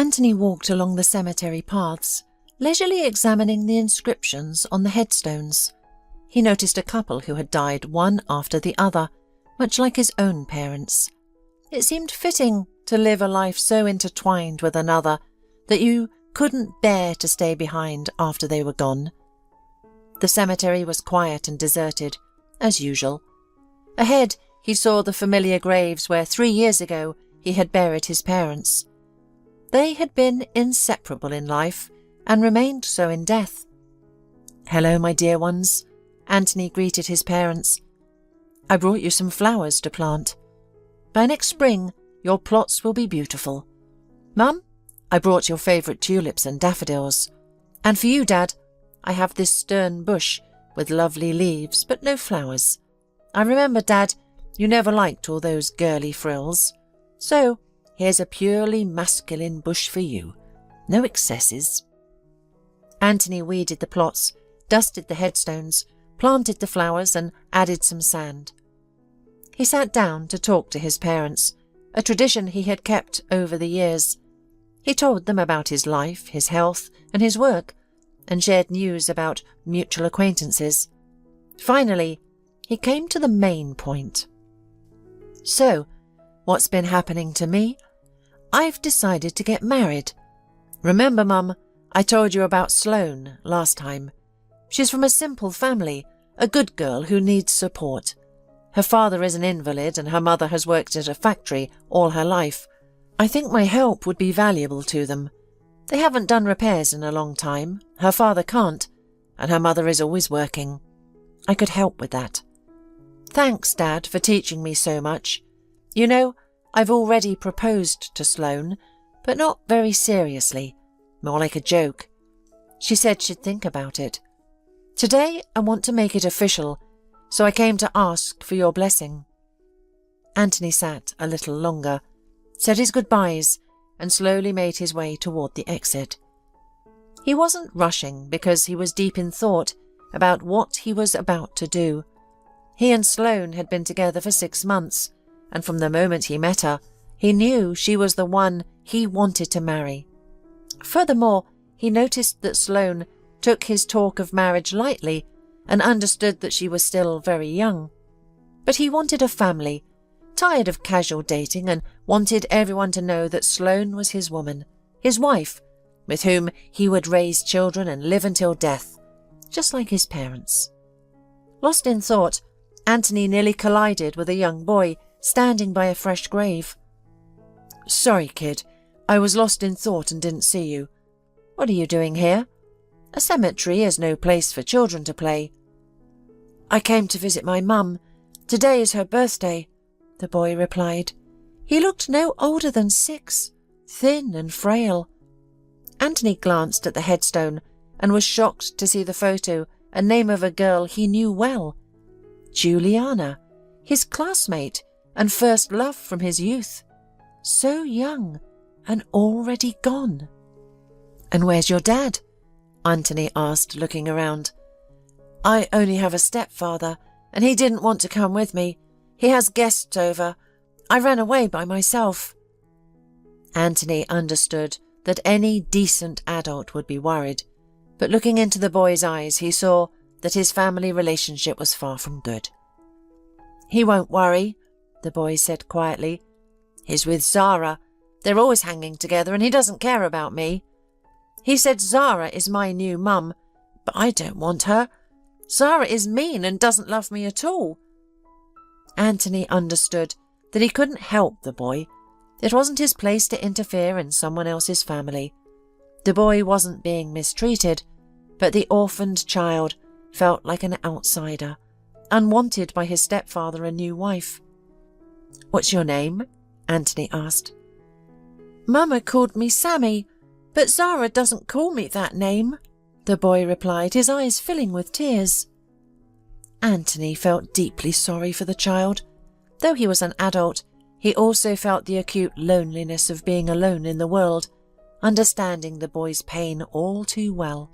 Anthony walked along the cemetery paths, leisurely examining the inscriptions on the headstones. He noticed a couple who had died one after the other, much like his own parents. It seemed fitting to live a life so intertwined with another that you couldn't bear to stay behind after they were gone. The cemetery was quiet and deserted, as usual. Ahead, he saw the familiar graves where 3 years ago he had buried his parents. They had been inseparable in life and remained so in death. "Hello, my dear ones," Anthony greeted his parents. "I brought you some flowers to plant. By next spring, your plots will be beautiful. Mum, I brought your favourite tulips and daffodils. And for you, Dad, I have this stern bush with lovely leaves but no flowers. I remember, Dad, you never liked all those girly frills. So here's a purely masculine bush for you. No excesses." Anthony weeded the plots, dusted the headstones, planted the flowers and added some sand. He sat down to talk to his parents, a tradition he had kept over the years. He told them about his life, his health and his work, and shared news about mutual acquaintances. Finally, he came to the main point. "So, what's been happening to me? I've decided to get married. Remember, Mum, I told you about Sloane last time. She's from a simple family, a good girl who needs support. Her father is an invalid and her mother has worked at a factory all her life. I think my help would be valuable to them. They haven't done repairs in a long time, her father can't, and her mother is always working. I could help with that. Thanks, Dad, for teaching me so much. You know, I've already proposed to Sloane, but not very seriously, more like a joke. She said she'd think about it. Today I want to make it official, so I came to ask for your blessing." Anthony sat a little longer, said his goodbyes, and slowly made his way toward the exit. He wasn't rushing because he was deep in thought about what he was about to do. He and Sloane had been together for 6 months, and from the moment he met her, he knew she was the one he wanted to marry. Furthermore, he noticed that Sloane took his talk of marriage lightly and understood that she was still very young. But he wanted a family, tired of casual dating, and wanted everyone to know that Sloane was his woman, his wife, with whom he would raise children and live until death, just like his parents. Lost in thought, Anthony nearly collided with a young boy standing by a fresh grave. "Sorry, kid, I was lost in thought and didn't see you. What are you doing here? A cemetery is no place for children to play." "I came to visit my mum. Today is her birthday," the boy replied. He looked no older than 6, thin and frail. Anthony glanced at the headstone and was shocked to see the photo and name of a girl he knew well. Juliana, his classmate and first love from his youth. So young and already gone. "And where's your dad?" Anthony asked, looking around. "I only have a stepfather, and he didn't want to come with me. He has guests over. I ran away by myself." Anthony understood that any decent adult would be worried, but looking into the boy's eyes, he saw that his family relationship was far from good. "He won't worry," the boy said quietly. "He's with Zara. They're always hanging together and he doesn't care about me. He said Zara is my new mum, but I don't want her. Zara is mean and doesn't love me at all." Anthony understood that he couldn't help the boy. It wasn't his place to interfere in someone else's family. The boy wasn't being mistreated, but the orphaned child felt like an outsider, unwanted by his stepfather and new wife. "What's your name?" Anthony asked. "Mama called me Sammy, but Zara doesn't call me that name," the boy replied, his eyes filling with tears. Anthony felt deeply sorry for the child. Though he was an adult, he also felt the acute loneliness of being alone in the world, understanding the boy's pain all too well.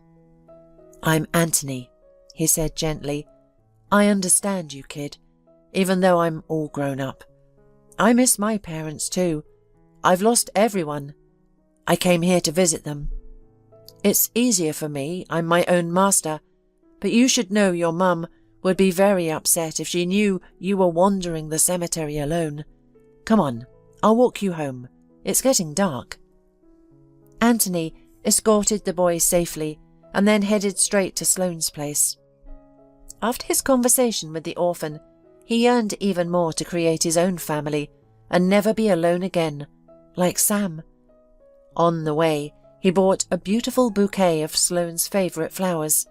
"I'm Anthony," he said gently. "I understand you, kid, even though I'm all grown up. I miss my parents too. I've lost everyone. I came here to visit them. It's easier for me, I'm my own master, but you should know your mum would be very upset if she knew you were wandering the cemetery alone. Come on, I'll walk you home. It's getting dark." Anthony escorted the boy safely and then headed straight to Sloane's place. After his conversation with the orphan, he yearned even more to create his own family and never be alone again, like Sam. On the way, he bought a beautiful bouquet of Sloane's favourite flowers.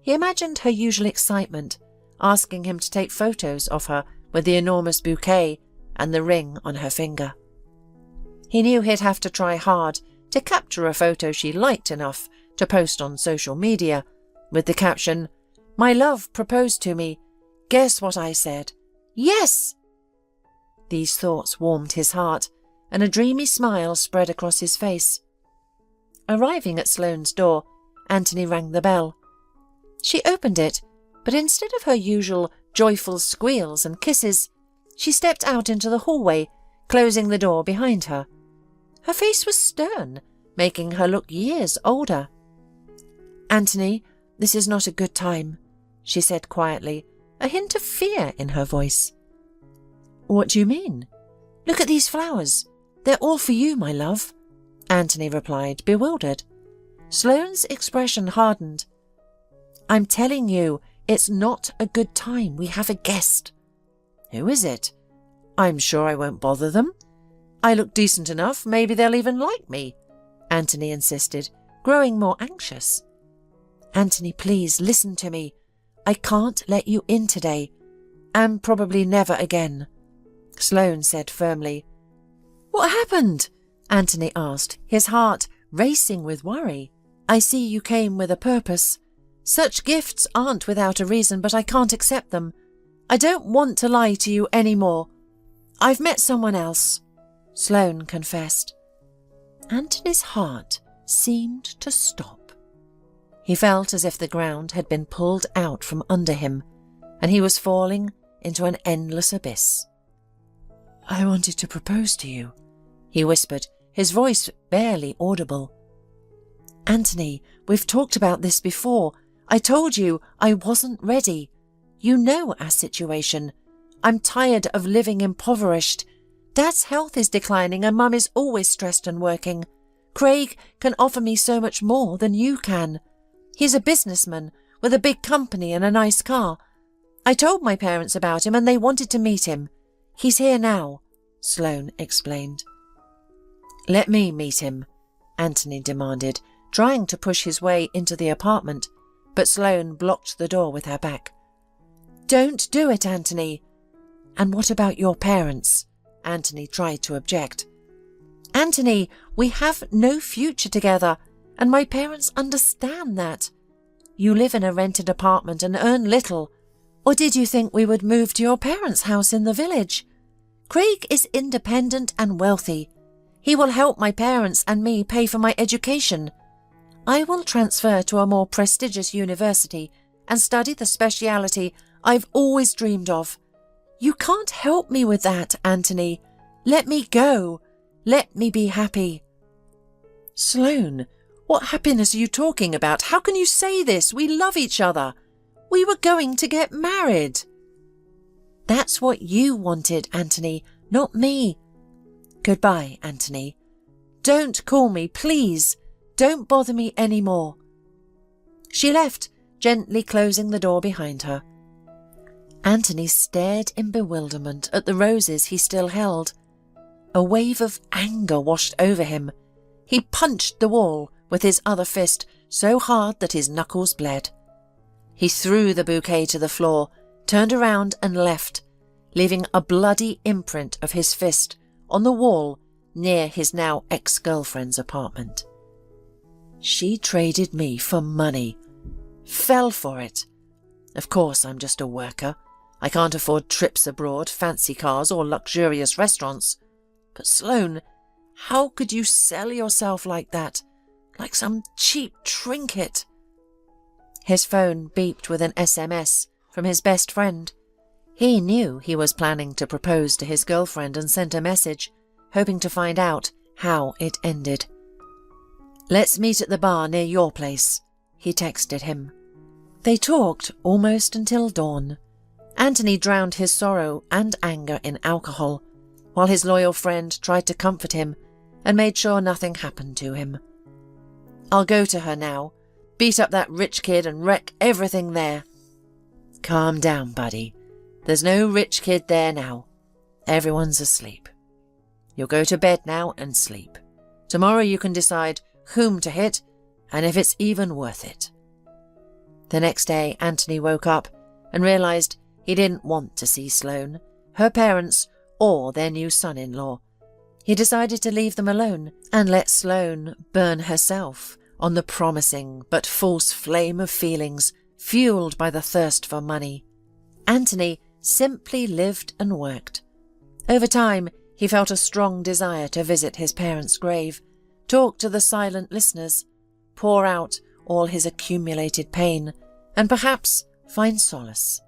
He imagined her usual excitement, asking him to take photos of her with the enormous bouquet and the ring on her finger. He knew he'd have to try hard to capture a photo she liked enough to post on social media, with the caption, "My love proposed to me. Guess what I said? Yes!" These thoughts warmed his heart, and a dreamy smile spread across his face. Arriving at Sloane's door, Anthony rang the bell. She opened it, but instead of her usual joyful squeals and kisses, she stepped out into the hallway, closing the door behind her. Her face was stern, making her look years older. "Anthony, this is not a good time," she said quietly, a hint of fear in her voice. "What do you mean? Look at these flowers. They're all for you, my love," Anthony replied, bewildered. Sloane's expression hardened. "I'm telling you, it's not a good time. We have a guest." "Who is it? I'm sure I won't bother them. I look decent enough, maybe they'll even like me," Anthony insisted, growing more anxious. "Anthony, please listen to me. I can't let you in today, and probably never again," Sloane said firmly. "What happened?" Anthony asked, his heart racing with worry. "I see you came with a purpose. Such gifts aren't without a reason, but I can't accept them. I don't want to lie to you anymore. I've met someone else," Sloane confessed. Anthony's heart seemed to stop. He felt as if the ground had been pulled out from under him, and he was falling into an endless abyss. "I wanted to propose to you," he whispered, his voice barely audible. "Anthony, we've talked about this before. I told you I wasn't ready. You know our situation. I'm tired of living impoverished. Dad's health is declining and Mum is always stressed and working. Craig can offer me so much more than you can. He's a businessman with a big company and a nice car. I told my parents about him and they wanted to meet him. He's here now," Sloane explained. "Let me meet him," Anthony demanded, trying to push his way into the apartment, but Sloane blocked the door with her back. "Don't do it, Anthony." "And what about your parents?" Anthony tried to object. "Anthony, we have no future together, and my parents understand that. You live in a rented apartment and earn little. Or did you think we would move to your parents' house in the village? Craig is independent and wealthy. He will help my parents and me pay for my education. I will transfer to a more prestigious university and study the speciality I've always dreamed of. You can't help me with that, Anthony. Let me go. Let me be happy." "Sloane, what happiness are you talking about? How can you say this? We love each other. We were going to get married." "That's what you wanted, Anthony, not me. Goodbye, Anthony. Don't call me, please. Don't bother me any more." She left, gently closing the door behind her. Anthony stared in bewilderment at the roses he still held. A wave of anger washed over him. He punched the wall with his other fist so hard that his knuckles bled. He threw the bouquet to the floor, turned around and left, leaving a bloody imprint of his fist on the wall near his now ex-girlfriend's apartment. She traded me for money. Fell for it. Of course I'm just a worker. I can't afford trips abroad, fancy cars or luxurious restaurants. But Sloane, how could you sell yourself like that? Like some cheap trinket? His phone beeped with an SMS from his best friend. He knew he was planning to propose to his girlfriend and sent a message, hoping to find out how it ended. "Let's meet at the bar near your place," he texted him. They talked almost until dawn. Anthony drowned his sorrow and anger in alcohol, while his loyal friend tried to comfort him and made sure nothing happened to him. "I'll go to her now, beat up that rich kid and wreck everything there." "Calm down, buddy. There's no rich kid there now. Everyone's asleep. You'll go to bed now and sleep. Tomorrow you can decide whom to hit and if it's even worth it." The next day, Anthony woke up and realized he didn't want to see Sloane, her parents, or their new son-in-law. He decided to leave them alone and let Sloane burn herself on the promising but false flame of feelings fueled by the thirst for money. Anthony simply lived and worked. Over time, he felt a strong desire to visit his parents' grave, talk to the silent listeners, pour out all his accumulated pain, and perhaps find solace.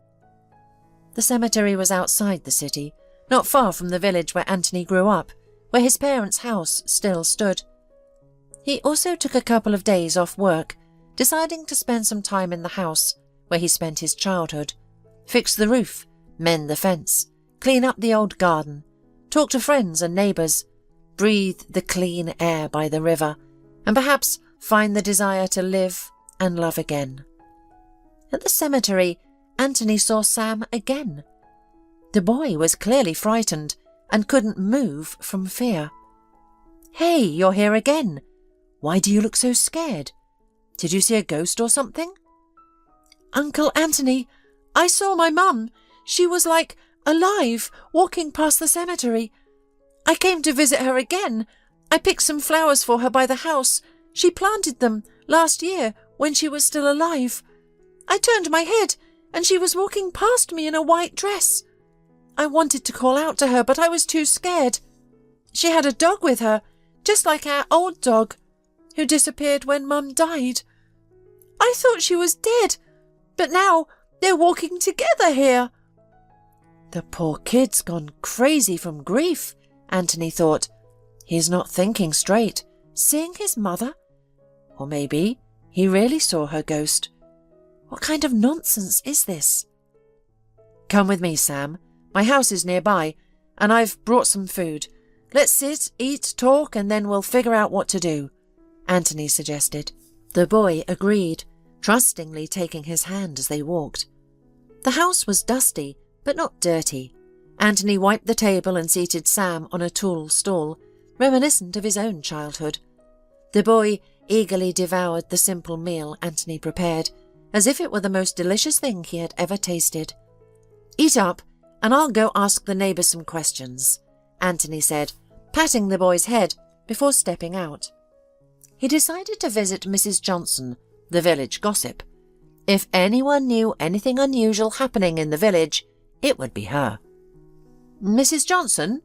The cemetery was outside the city, not far from the village where Anthony grew up, where his parents' house still stood. He also took a couple of days off work, deciding to spend some time in the house where he spent his childhood, fix the roof, mend the fence, clean up the old garden, talk to friends and neighbours, breathe the clean air by the river, and perhaps find the desire to live and love again. At the cemetery, Anthony saw Sam again. The boy was clearly frightened and couldn't move from fear. "Hey, you're here again. Why do you look so scared? Did you see a ghost or something?" "Uncle Anthony, I saw my mum. She was like alive, walking past the cemetery. I came to visit her again. I picked some flowers for her by the house. She planted them last year when she was still alive. I turned my head and she was walking past me in a white dress. I wanted to call out to her, but I was too scared. She had a dog with her, just like our old dog, who disappeared when Mum died. I thought she was dead, but now they're walking together here." The poor kid's gone crazy from grief, Anthony thought. He's not thinking straight. Seeing his mother? Or maybe he really saw her ghost. What kind of nonsense is this? "Come with me, Sam. My house is nearby, and I've brought some food. Let's sit, eat, talk, and then we'll figure out what to do," Anthony suggested. The boy agreed, trustingly taking his hand as they walked. The house was dusty, but not dirty. Anthony wiped the table and seated Sam on a tall stool, reminiscent of his own childhood. The boy eagerly devoured the simple meal Anthony prepared, as if it were the most delicious thing he had ever tasted. "Eat up, and I'll go ask the neighbours some questions," Anthony said, patting the boy's head before stepping out. He decided to visit Mrs. Johnson, the village gossip. If anyone knew anything unusual happening in the village, it would be her. "Mrs. Johnson?"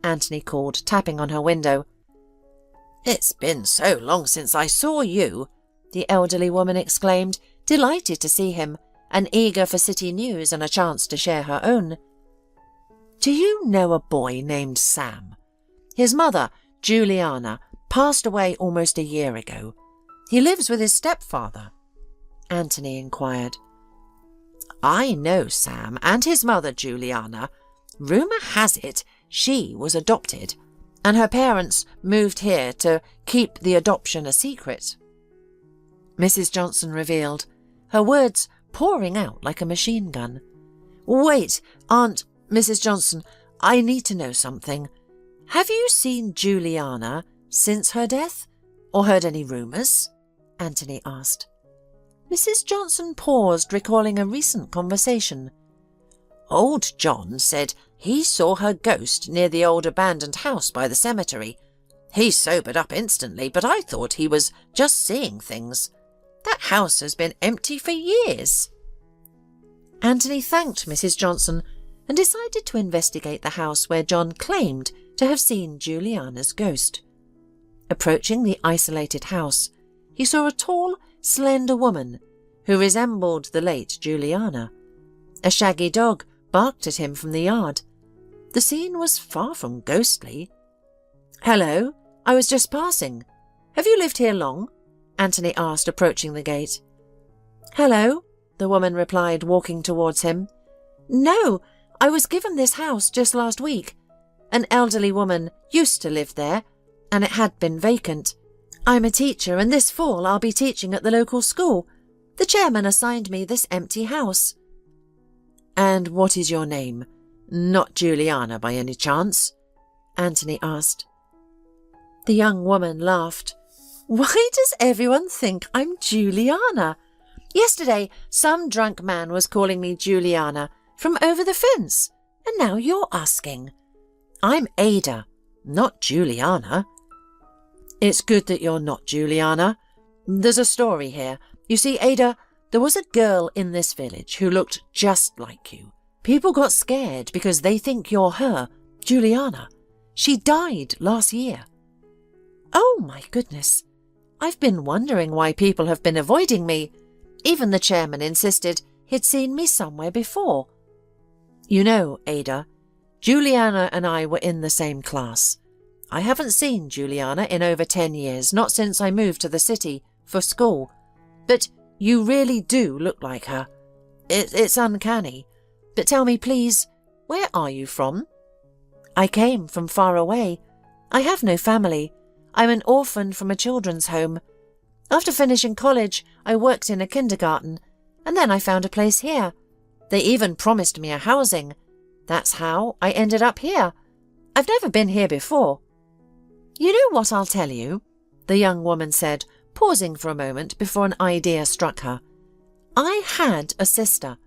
Anthony called, tapping on her window. "It's been so long since I saw you," the elderly woman exclaimed, delighted to see him, and eager for city news and a chance to share her own. "Do you know a boy named Sam? His mother, Juliana, passed away almost a year ago. He lives with his stepfather," Anthony inquired. "I know Sam and his mother, Juliana. Rumour has it she was adopted, and her parents moved here to keep the adoption a secret," Mrs. Johnson revealed, her words pouring out like a machine gun. "Wait, Mrs. Johnson, I need to know something. Have you seen Juliana since her death, or heard any rumours?" Anthony asked. Mrs. Johnson paused, recalling a recent conversation. "Old John said he saw her ghost near the old abandoned house by the cemetery. He sobered up instantly, but I thought he was just seeing things. That house has been empty for years." Anthony thanked Mrs. Johnson and decided to investigate the house where John claimed to have seen Juliana's ghost. Approaching the isolated house, he saw a tall, slender woman who resembled the late Juliana. A shaggy dog barked at him from the yard. The scene was far from ghostly. "Hello, I was just passing," Have you lived here long?" Anthony asked, approaching the gate. "Hello," the woman replied, walking towards him. "No, I was given this house just last week. An elderly woman used to live there, and it had been vacant. I'm a teacher, and this fall I'll be teaching at the local school. The chairman assigned me this empty house." "And what is your name? Not Juliana by any chance?" Anthony asked. The young woman laughed. "Why does everyone think I'm Juliana? Yesterday some drunk man was calling me Juliana from over the fence, and now you're asking. I'm Ada, not Juliana." "It's good that you're not Juliana. There's a story here. You see, Ada, there was a girl in this village who looked just like you. People got scared because they think you're her, Juliana. She died last year." "Oh my goodness. I've been wondering why people have been avoiding me. Even the chairman insisted he'd seen me somewhere before." "You know, Ada, Juliana and I were in the same class. I haven't seen Juliana in over 10 years, not since I moved to the city for school. But you really do look like her. It's uncanny. But tell me, please, where are you from?" "I came from far away. I have no family. I'm an orphan from a children's home. After finishing college, I worked in a kindergarten, and then I found a place here. They even promised me a housing. That's how I ended up here. I've never been here before." "You know what I'll tell you?" the young woman said, pausing for a moment before an idea struck her. "I had a sister.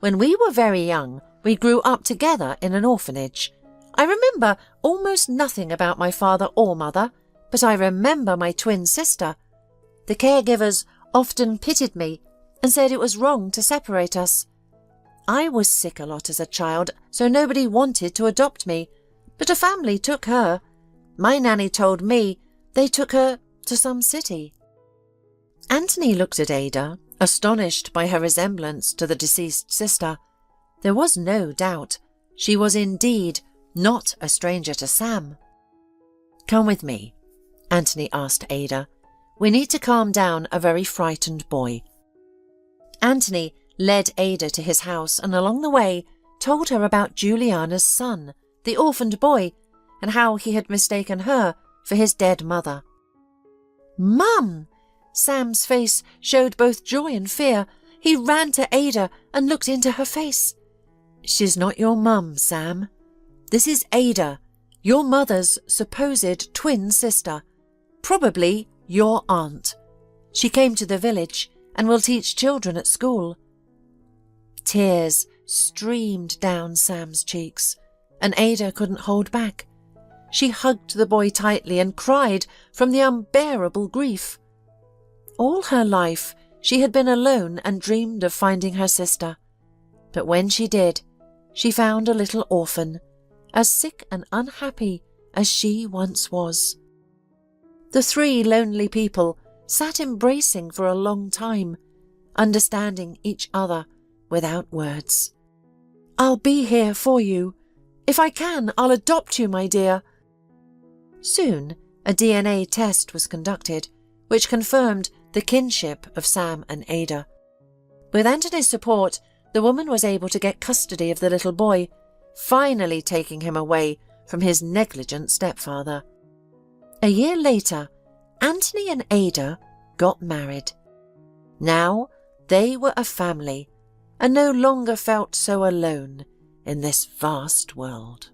When we were very young, we grew up together in an orphanage. I remember almost nothing about my father or mother, but I remember my twin sister. The caregivers often pitied me and said it was wrong to separate us. I was sick a lot as a child, so nobody wanted to adopt me, but a family took her. My nanny told me they took her to some city." Anthony looked at Ada, astonished by her resemblance to the deceased sister. There was no doubt. She was indeed not a stranger to Sam. "Come with me," Anthony asked Ada. "We need to calm down a very frightened boy." Anthony led Ada to his house and along the way told her about Juliana's son, the orphaned boy, and how he had mistaken her for his dead mother. "Mum!" Sam's face showed both joy and fear. He ran to Ada and looked into her face. "She's not your mum, Sam. This is Ada, your mother's supposed twin sister. Probably your aunt. She came to the village and will teach children at school." Tears streamed down Sam's cheeks, and Ada couldn't hold back. She hugged the boy tightly and cried from the unbearable grief. All her life she had been alone and dreamed of finding her sister. But when she did, she found a little orphan, as sick and unhappy as she once was. The three lonely people sat embracing for a long time, understanding each other without words. "I'll be here for you. If I can, I'll adopt you, my dear." Soon, a DNA test was conducted, which confirmed the kinship of Sam and Ada. With Anthony's support, the woman was able to get custody of the little boy, finally taking him away from his negligent stepfather. A year later, Anthony and Ada got married. Now they were a family and no longer felt so alone in this vast world.